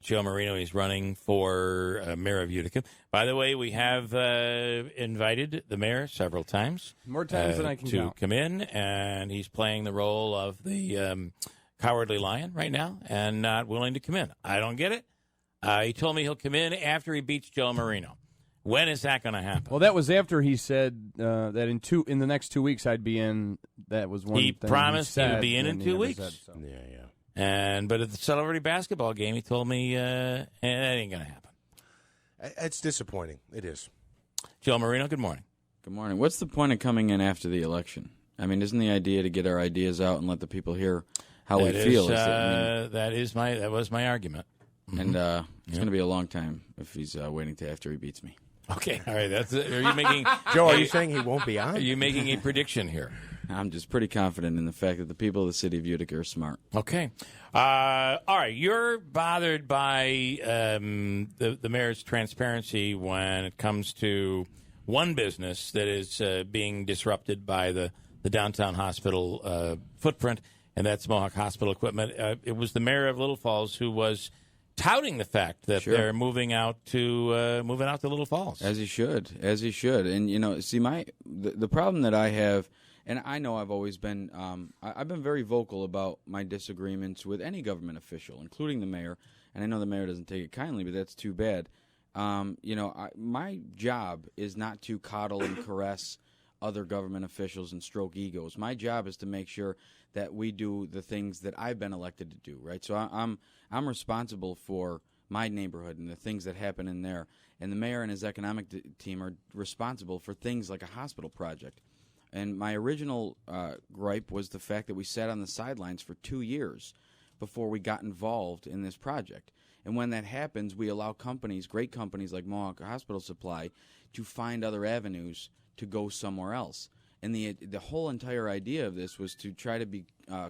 Joe Marino. He's running for mayor of Utica. By the way, we have invited the mayor several times. More times than I can count. To come in, and he's playing the role of the cowardly lion right now and not willing to come in. I don't get it. He told me he'll come in after he beats Joe Marino. When is that going to happen? Well, that was after he said that in the next 2 weeks I'd be in. That was one. He thing promised he he would be in 2 weeks. Said, so. Yeah. But at the celebrity basketball game, he told me that ain't going to happen. It's disappointing. It is. Joe Marino, good morning. Good morning. What's the point of coming in after the election? I mean, isn't the idea to get our ideas out and let the people hear how we feel? That was my argument. And it's going to be a long time if he's waiting to after he beats me. Okay, all right. Are you making Joe? Are you saying he won't be on? Are you making a prediction here? I'm just pretty confident in the fact that the people of the city of Utica are smart. Okay, all right. You're bothered by the mayor's transparency when it comes to one business that is being disrupted by the downtown hospital footprint, and that's Mohawk Hospital Equipment. It was the mayor of Little Falls who was touting the fact that they're moving out to Little Falls, as he should. And see, the problem that I have, and I know I've always been, I've been very vocal about my disagreements with any government official, including the mayor. And I know the mayor doesn't take it kindly, but that's too bad. My job is not to coddle and caress other government officials and stroke egos. My job is to make sure that we do the things that I've been elected to do, right? So I'm responsible for my neighborhood and the things that happen in there. And the mayor and his economic team are responsible for things like a hospital project. And my original gripe was the fact that we sat on the sidelines for 2 years before we got involved in this project. And when that happens, we allow companies, great companies like Mohawk Hospital Supply, to find other avenues to go somewhere else. And the whole entire idea of this was to try to be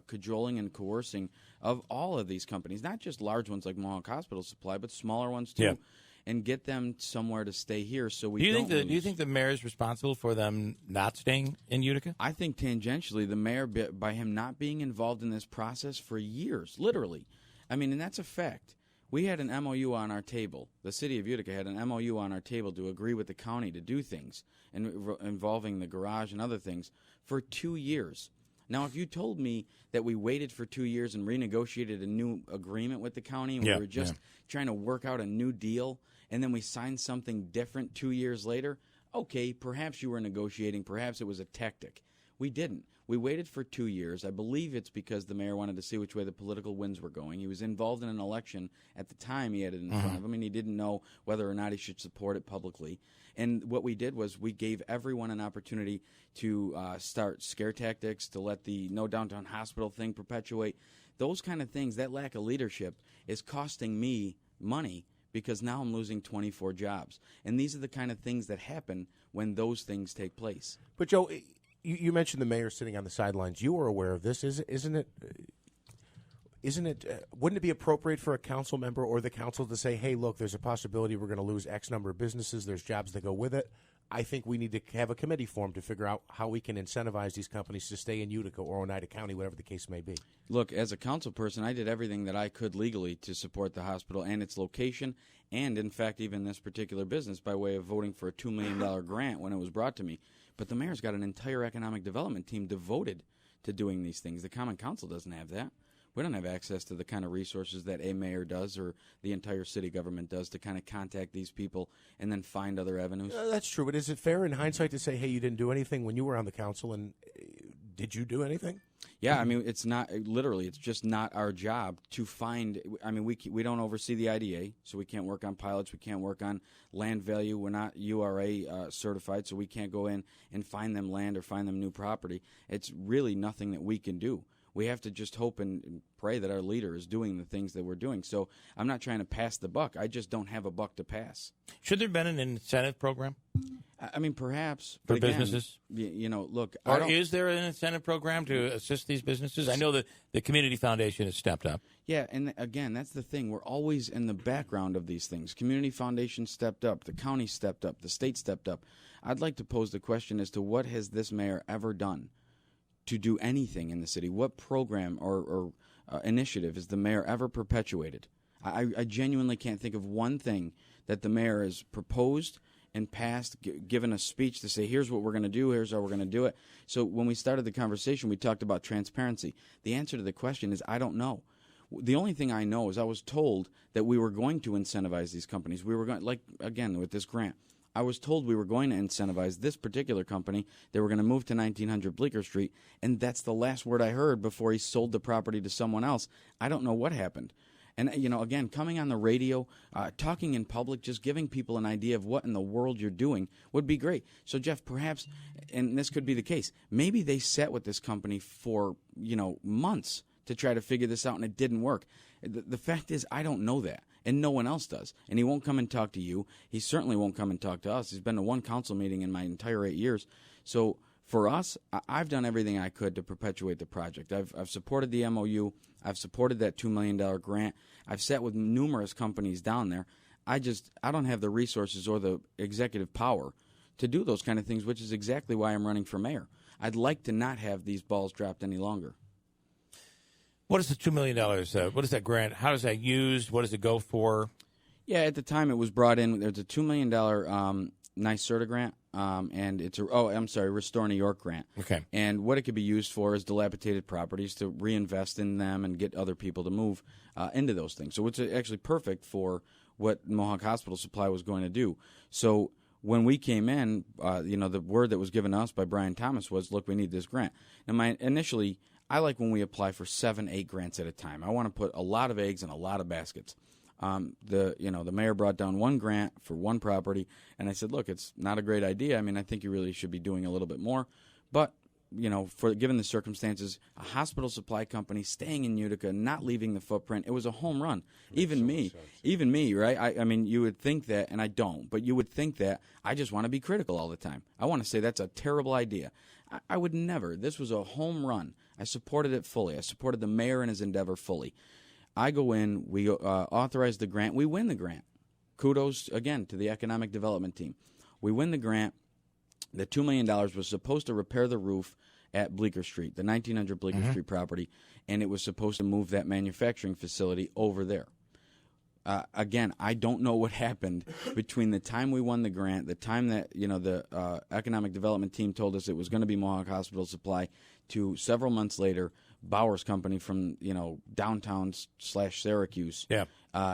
cajoling and coercing of all of these companies, not just large ones like Mayoral Hospital Supply, but smaller ones too, and get them somewhere to stay here. So we do you think the mayor is responsible for them not staying in Utica? I think tangentially, the mayor, by him not being involved in this process for years, literally. I mean, and that's a fact. We had an MOU on our table. The city of Utica had an MOU on our table to agree with the county to do things involving the garage and other things for 2 years. Now, if you told me that we waited for 2 years and renegotiated a new agreement with the county and we were just trying to work out a new deal and then we signed something different 2 years later, okay, perhaps you were negotiating, perhaps it was a tactic. We didn't. We waited for 2 years. I believe it's because the mayor wanted to see which way the political winds were going. He was involved in an election at the time he had it in front of him, and he didn't know whether or not he should support it publicly. And what we did was we gave everyone an opportunity to start scare tactics, to let the no downtown hospital thing perpetuate. Those kind of things, that lack of leadership is costing me money because now I'm losing 24 jobs. And these are the kind of things that happen when those things take place. But, Joe, you mentioned the mayor sitting on the sidelines. You are aware of this, isn't it? Wouldn't it be appropriate for a council member or the council to say, "Hey, look, there's a possibility we're going to lose X number of businesses. There's jobs that go with it. I think we need to have a committee formed to figure out how we can incentivize these companies to stay in Utica or Oneida County, whatever the case may be." Look, as a council person, I did everything that I could legally to support the hospital and its location, and in fact, even this particular business by way of voting for a $2 million grant when it was brought to me. But the mayor's got an entire economic development team devoted to doing these things. The Common Council doesn't have that. We don't have access to the kind of resources that a mayor does or the entire city government does to kind of contact these people and then find other avenues. That's true, but is it fair in hindsight to say, hey, you didn't do anything when you were on the council, and did you do anything? Yeah, I mean, it's not literally. It's just not our job to find. I mean, we don't oversee the IDA, so we can't work on pilots. We can't work on land value. We're not URA certified, so we can't go in and find them land or find them new property. It's really nothing that we can do. We have to just hope and pray that our leader is doing the things that we're doing. So I'm not trying to pass the buck. I just don't have a buck to pass. Should there have been an incentive program? I mean, perhaps. For businesses? Look. Or is there an incentive program to assist these businesses? I know that the Community Foundation has stepped up. Yeah, and again, that's the thing. We're always in the background of these things. Community Foundation stepped up. The county stepped up. The state stepped up. I'd like to pose the question as to what has this mayor ever done to do anything in the city? What program or initiative has the mayor ever perpetuated? I genuinely can't think of one thing that the mayor has proposed and passed, given a speech to say, here's what we're going to do, here's how we're going to do it. So when we started the conversation, we talked about transparency. The answer to the question is, I don't know. The only thing I know is I was told that we were going to incentivize these companies. We were going, like, again, with this grant, I was told we were going to incentivize this particular company. They were going to move to 1900 Bleecker Street, and that's the last word I heard before he sold the property to someone else. I don't know what happened. And, again, coming on the radio, talking in public, just giving people an idea of what in the world you're doing would be great. So, Jeff, perhaps, and this could be the case, maybe they sat with this company for, months to try to figure this out, and it didn't work. The fact is, I don't know that, and no one else does. And he won't come and talk to you. He certainly won't come and talk to us. He's been to one council meeting in my entire 8 years. So for us, I've done everything I could to perpetuate the project. I've supported the MOU. I've supported that $2 million grant. I've sat with numerous companies down there. I don't have the resources or the executive power to do those kind of things, which is exactly why I'm running for mayor. I'd like to not have these balls dropped any longer. What is the $2 million? What is that grant? How is that used? What does it go for? Yeah, at the time it was brought in. There's a $2 million NYSERDA grant, and it's Restore New York grant. Okay. And what it could be used for is dilapidated properties, to reinvest in them and get other people to move into those things. So it's actually perfect for what Mohawk Hospital Supply was going to do. So when we came in, the word that was given to us by Brian Thomas was, look, we need this grant. Now, initially, I like when we apply for 7-8 grants at a time. I want to put a lot of eggs in a lot of baskets. The mayor brought down one grant for one property, and I said, look, it's not a great idea. I mean, I think you really should be doing a little bit more. But, given the circumstances, a hospital supply company staying in Utica, not leaving the footprint, it was a home run. Even me, right? I mean, you would think that, and I don't, but you would think that I just want to be critical all the time. I want to say that's a terrible idea. I would never. This was a home run. I supported it fully. I supported the mayor and his endeavor fully. I go in, we authorize the grant, we win the grant. Kudos, again, to the economic development team. We win the grant. The $2 million was supposed to repair the roof at Bleecker Street, the 1900 Bleecker Street property, and it was supposed to move that manufacturing facility over there. Again, I don't know what happened between the time we won the grant, the time that the economic development team told us it was going to be Mohawk Hospital Supply, to several months later, Bowers Company from downtown / Syracuse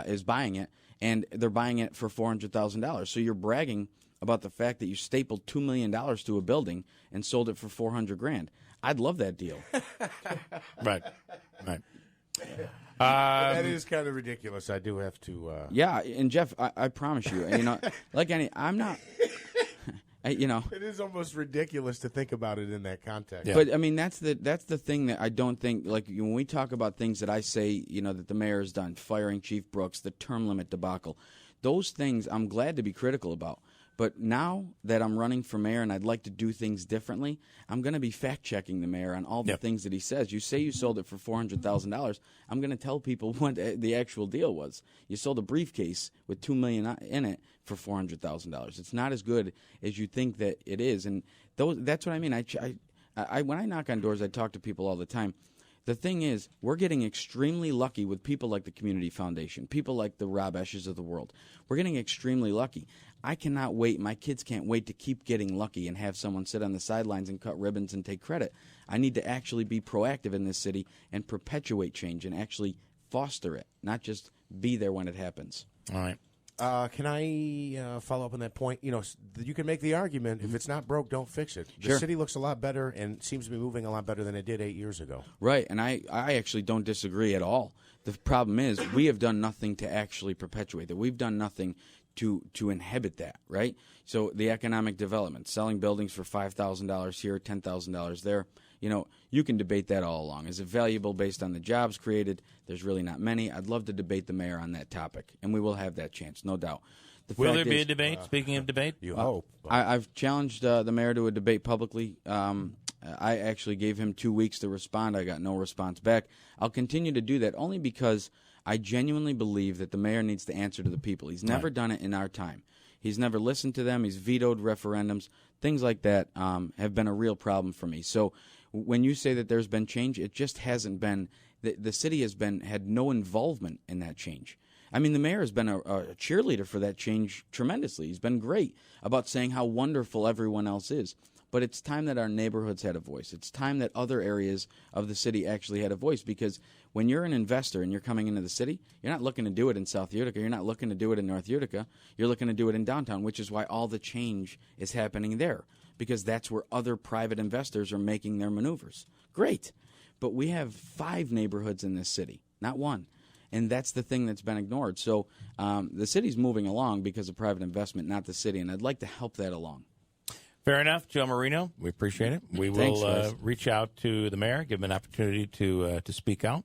is buying it, and they're buying it for $400,000. So you're bragging about the fact that you stapled $2 million to a building and sold it for $400,000. I'd love that deal. Right. That is kind of ridiculous. I do have to. Yeah, and Jeff, I promise you, I'm not. It is almost ridiculous to think about it in that context. Yeah. But I mean, that's the thing that I don't think. Like when we talk about things that I say, that the mayor has done, firing Chief Brooks, the term limit debacle, those things I'm glad to be critical about. But now that I'm running for mayor and I'd like to do things differently, I'm going to be fact-checking the mayor on all the things that he says. You say you sold it for $400,000. I'm going to tell people what the actual deal was. You sold a briefcase with $2 million in it for $400,000. It's not as good as you think that it is. And that's what I mean. I when I knock on doors, I talk to people all the time. The thing is, we're getting extremely lucky with people like the Community Foundation, people like the Rob Esches of the world. We're getting extremely lucky. I cannot wait. My kids can't wait to keep getting lucky and have someone sit on the sidelines and cut ribbons and take credit. I need to actually be proactive in this city and perpetuate change and actually foster it, not just be there when it happens. All right. Can I follow up on that point? You can make the argument, if it's not broke, don't fix it. The Sure. city looks a lot better and seems to be moving a lot better than it did 8 years ago. Right, and I actually don't disagree at all. The problem is we have done nothing to actually perpetuate that. We've done nothing to inhibit that, right? So the economic development, selling buildings for $5,000 here, $10,000 there, you can debate that all along. Is it valuable based on the jobs created? There's really not many. I'd love to debate the mayor on that topic, and we will have that chance, no doubt. Will there be a debate? Speaking of debate? You hope. I've challenged the mayor to a debate publicly. I actually gave him 2 weeks to respond. I got no response back. I'll continue to do that only because I genuinely believe that the mayor needs to answer to the people. He's never done it in our time. He's never listened to them. He's vetoed referendums. Things like that have been a real problem for me. So when you say that there's been change, it just hasn't been. The city has had no involvement in that change. I mean, the mayor has been a cheerleader for that change tremendously. He's been great about saying how wonderful everyone else is. But it's time that our neighborhoods had a voice. It's time that other areas of the city actually had a voice, because when you're an investor and you're coming into the city, you're not looking to do it in South Utica. You're not looking to do it in North Utica. You're looking to do it in downtown, which is why all the change is happening there, because that's where other private investors are making their maneuvers. Great. But we have 5 neighborhoods in this city, not 1. And that's the thing that's been ignored. So the city's moving along because of private investment, not the city, and I'd like to help that along. Fair enough, Joe Marino. We appreciate it. We will Thanks, reach out to the mayor, give him an opportunity to speak out.